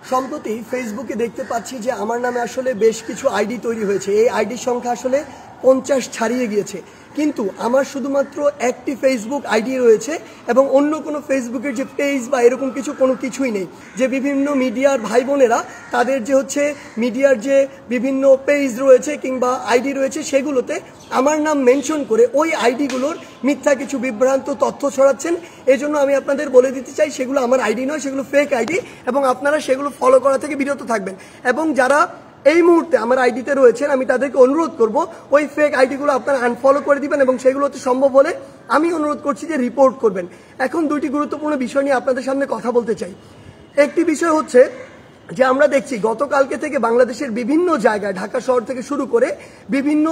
সম্প্রতি ফেসবুকে দেখতে পাচ্ছি যে আমার নামে আসলে বেশ কিছু আইডি তৈরি হয়েছে। এই আইডির সংখ্যা আসলে 50 ছাড়িয়ে গিয়েছে, কিন্তু আমার শুধুমাত্র একটি ফেসবুক আইডি রয়েছে এবং অন্য কোনো ফেসবুকের যে পেজ বা এরকম কোনো কিছুই নেই। যে বিভিন্ন মিডিয়ার ভাই বোনেরা তাদের যে মিডিয়ার যে বিভিন্ন পেজ রয়েছে কিংবা আইডি রয়েছে সেগুলোতে আমার নাম মেনশন করে ওই আইডিগুলোর মিথ্যা কিছু বিভ্রান্ত তথ্য ছড়াচ্ছেন। এজন্য আমি আপনাদের বলে দিতে চাই সেগুলো আমার আইডি নয়, সেগুলো ফেক আইডি এবং আপনারা সেগুলো ফলো করা থেকে বিরত থাকবেন। এবং যারা এই মুহূর্তে আমার আইডিতে রয়েছেন আমি তাদেরকে অনুরোধ করব ওই ফেক আইডিগুলো আপনারা আনফলো করে দিবেন এবং সেগুলোতে সম্ভব হলে আমি অনুরোধ করছি যে রিপোর্ট করবেন। এখন দুইটি গুরুত্বপূর্ণ বিষয় নিয়ে আপনাদের সামনে কথা বলতে চাই। একটি বিষয় হচ্ছে যে আমরা দেখছি গতকালকে থেকে বাংলাদেশের বিভিন্ন জায়গায় ঢাকা শহর থেকে শুরু করে বিভিন্ন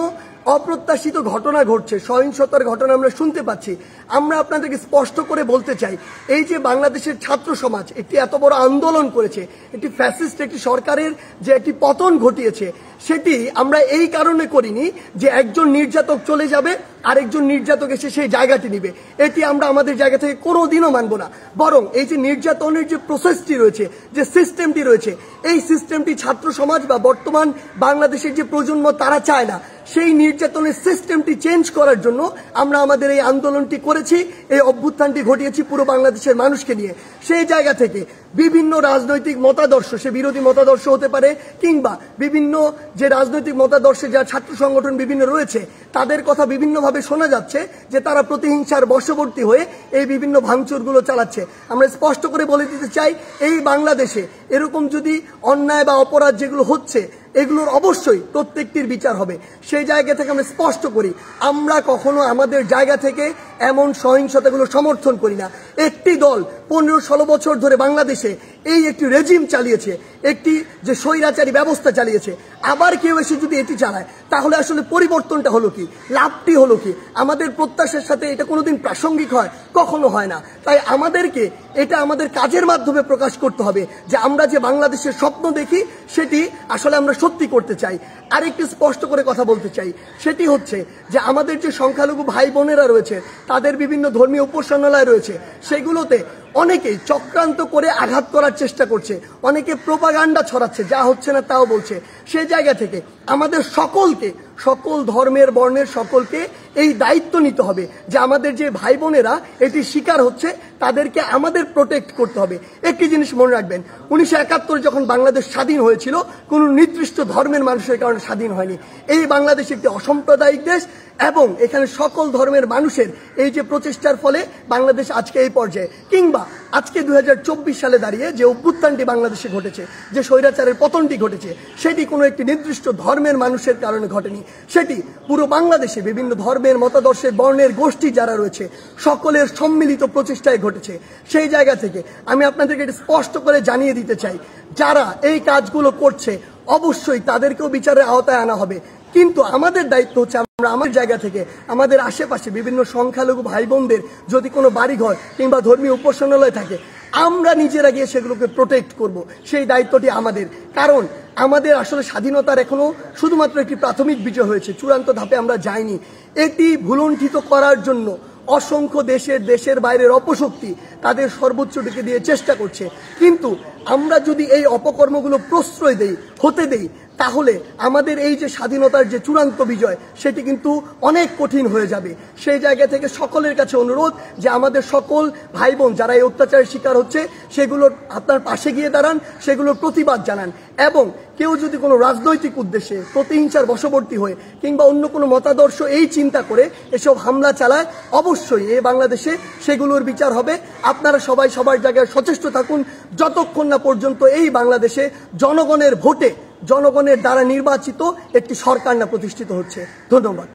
অপ্রত্যাশিত ঘটনা ঘটছে, সহিংসতার ঘটনা আমরা শুনতে পাচ্ছি। আমরা আপনাদেরকে স্পষ্ট করে বলতে চাই, এই যে বাংলাদেশের ছাত্র সমাজ একটি এত বড় আন্দোলন করেছে, একটি ফ্যাসিস্ট একটি সরকারের যে একটি পতন ঘটিয়েছে, সেটি আমরা এই কারণে করিনি যে একজন নির্যাতক চলে যাবে আরেকজন নির্যাতক এসে সেই জায়গাটি নিবে। এটি আমরা আমাদের জায়গা থেকে কোনোদিনও মানব না। বরং এই যে নির্যাতনের যে প্রসেসটি রয়েছে, যে সিস্টেমটি রয়েছে, এই সিস্টেমটি ছাত্র সমাজ বা বর্তমান বাংলাদেশের যে প্রজন্ম তারা চায় না। সেই নির্যাতনের সিস্টেমটি চেঞ্জ করার জন্য আমরা আমাদের এই আন্দোলনটি করেছি, এই অভ্যুত্থানটি ঘটিয়েছি পুরো বাংলাদেশের মানুষকে নিয়ে। সেই জায়গা থেকে বিভিন্ন রাজনৈতিক মতাদর্শ, সে বিরোধী মতাদর্শ হতে পারে কিংবা বিভিন্ন যে রাজনৈতিক মতাদর্শে যা ছাত্র সংগঠন বিভিন্ন রয়েছে, তাদের কথা বিভিন্নভাবে শোনা যাচ্ছে যে তারা প্রতিহিংসার বশবর্তী হয়ে এই বিভিন্ন ভাঙচুরগুলো চালাচ্ছে। আমরা স্পষ্ট করে বলে দিতে চাই, এই বাংলাদেশে এরকম যদি অন্যায় বা অপরাধ যেগুলো হচ্ছে এগুলোর অবশ্যই প্রত্যেকটির বিচার হবে। সেই জায়গা থেকে আমরা স্পষ্ট করি, আমরা কখনো আমাদের জায়গা থেকে এমন সহিংসতাগুলো সমর্থন করি না। একটি দল 15-16 বছর ধরে বাংলাদেশে এই একটি রেজিম চালিয়েছে, একটি যে স্বৈরাচারী ব্যবস্থা চালিয়েছে, আবার কেউ এসে যদি এটি চালায় তাহলে আসলে পরিবর্তনটা হলো কি, লাভটি হলো কি? আমাদের প্রত্যাশার সাথে এটা কোনোদিন প্রাসঙ্গিক হয়? কখনো হয় না। তাই আমাদেরকে এটা আমাদের কাজের মাধ্যমে প্রকাশ করতে হবে যে আমরা যে বাংলাদেশের স্বপ্ন দেখি সেটি আসলে আমরা সত্যি করতে চাই। আরেকটি স্পষ্ট করে কথা বলতে চাই, সেটি হচ্ছে যে আমাদের যে সংখ্যালঘু ভাই বোনেরা রয়েছে তাদের বিভিন্ন ধর্মীয় উপাসনালয় রয়েছে, সেগুলোতে অনেকেই চক্রান্ত করে আঘাত করার চেষ্টা করছে, অনেকে প্রোপাগান্ডা ছড়াচ্ছে, যা হচ্ছে না তাও বলছে। সেই জায়গা থেকে আমাদের সকলকে, সকল ধর্মের বর্ণের সকলকে এই দায়িত্ব নিতে হবে যে আমাদের যে ভাই বোনেরা এটি শিকার হচ্ছে তাদেরকে আমাদের প্রোটেক্ট করতে হবে। একটি জিনিস মনে রাখবেন, 1971 যখন বাংলাদেশ স্বাধীন হয়েছিল কোনো নির্দিষ্ট ধর্মের মানুষের কারণে স্বাধীন হয়নি। এই বাংলাদেশ একটি অসাম্প্রদায়িক দেশ এবং এখানে সকল ধর্মের মানুষের এই যে প্রচেষ্টার ফলে বাংলাদেশ আজকে এই পর্যায়ে, কিংবা আজকে 2024 সালে দাঁড়িয়ে যে অভ্যুত্থানটি বাংলাদেশে ঘটেছে, যে স্বৈরাচারের পতনটি ঘটেছে, সেটি কোনো একটি নির্দিষ্ট ধর্মের মানুষের কারণে ঘটেনি। সেটি পুরো বাংলাদেশে বিভিন্ন ধর্মের মতাদর্শের বর্ণের গোষ্ঠী যারা রয়েছে সকলের সম্মিলিত প্রচেষ্টায় ঘটেছে। সেই জায়গা থেকে আমি আপনাদেরকে এটা স্পষ্ট করে জানিয়ে দিতে চাই, যারা এই কাজগুলো করছে অবশ্যই তাদেরকেও বিচারের আওতায় আনা হবে। কিন্তু আমাদের দায়িত্ব হচ্ছে আমরা আমাদের জায়গা থেকে আমাদের আশেপাশে বিভিন্ন সংখ্যালঘু ভাই বোনদের যদি কোনো বাড়িঘর কিংবা ধর্মীয় উপাসনালয় থাকে, আমরা নিজেরা গিয়ে সেগুলোকে প্রোটেক্ট করব। সেই দায়িত্বটি আমাদের। কারণ আমাদের আসলে স্বাধীনতার এখনো শুধুমাত্র একটি প্রাথমিক বিজয় হয়েছে, চূড়ান্ত ধাপে আমরা যাইনি। এটি ভুলণ্ঠিত করার জন্য অসংখ্য দেশের বাইরের অপশক্তি তাদের সর্বোচ্চটিকে দিয়ে চেষ্টা করছে। কিন্তু আমরা যদি এই অপকর্মগুলো প্রশ্রয় হতে দেই তাহলে আমাদের এই যে স্বাধীনতার যে চূড়ান্ত বিজয় সেটি কিন্তু অনেক কঠিন হয়ে যাবে। সেই জায়গা থেকে সকলের কাছে অনুরোধ যে আমাদের সকল ভাই বোন যারা এই অত্যাচারের শিকার হচ্ছে সেগুলোর আপনার পাশে গিয়ে দাঁড়ান, সেগুলোর প্রতিবাদ জানান। এবং কেউ যদি কোনো রাজনৈতিক উদ্দেশ্যে প্রতিহিংসার বশবর্তী হয়ে কিংবা অন্য কোনো মতাদর্শ এই চিন্তা করে এসব হামলা চালায়, অবশ্যই এই বাংলাদেশে সেগুলোর বিচার হবে। আপনারা সবাই সবার জায়গায় সচেষ্ট থাকুন যতক্ষণ না পর্যন্ত এই বাংলাদেশে জনগণের ভোটে, জনগণের দ্বারা নির্বাচিত একটি সরকার না প্রতিষ্ঠিত হচ্ছে। ধন্যবাদ।